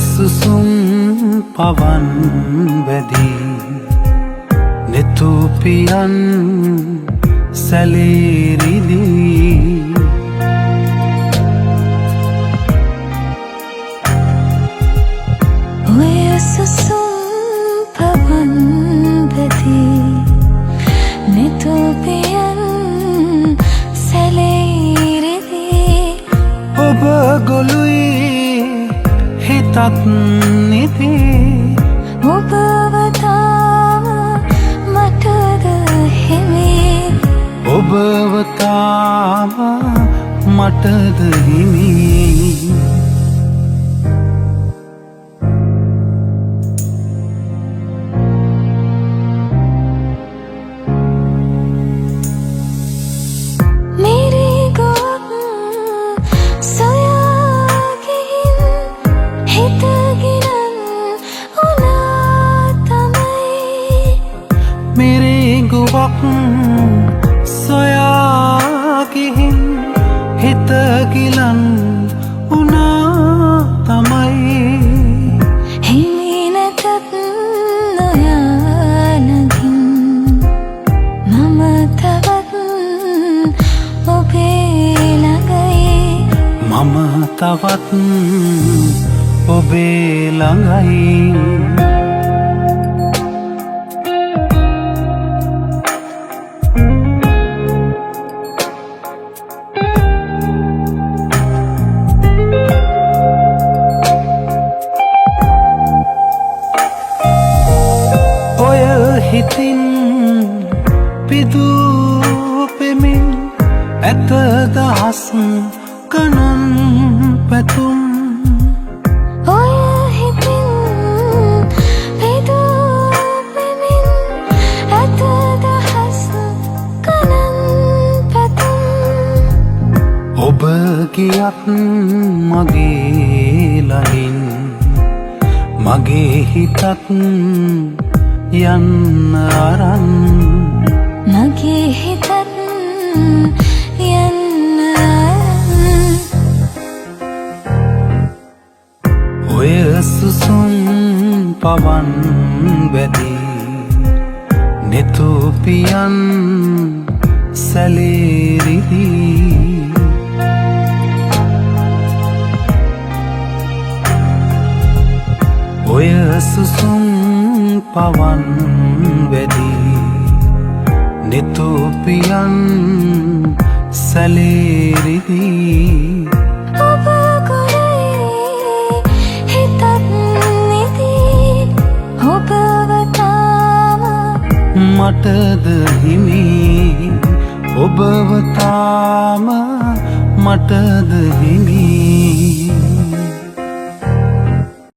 සුසුම් පවන් වැදී නෙතුපියන් සැලේරිදී ඔය සුසුම් පවන් වැදී නෙතුපියන් සැලේරිදී ඔබ ගොළුයි හිතත් නිදී ඔබව තාම මටද හිමි ඔබව තාම මටද හිමි මිරිඟුවක් සොයා ගිහින් හිත ගිලන් උනා තමයි හිමි නැතත් නොයා නගින් මම තවත් ඔබේ ළඟයි මම තවත් ඔබේ ළඟයි හිතින් පිදූ පෙමින් ඇත දහස් ගණන් පැතුම් ඔය හිතින් පිදූ පෙමින් ඇත දහස් ගණන් පැතුම් ඔබ ගියත් මගේ ළඟින් මගේ හිතත් යන්න අරන් මගේ හිතත් යන්න අරන් ඔය සුසුම් පවන් වැදී නෙතුපියන් සැලේරිදී ඔය සුසුම් පවන් වැදී නෙතුපියන් සැලේරිදී ඔබ ගොළුයි හිතත් නිදී ඔබව තාම මටද හිමි ඔබව තාම මටද හිමි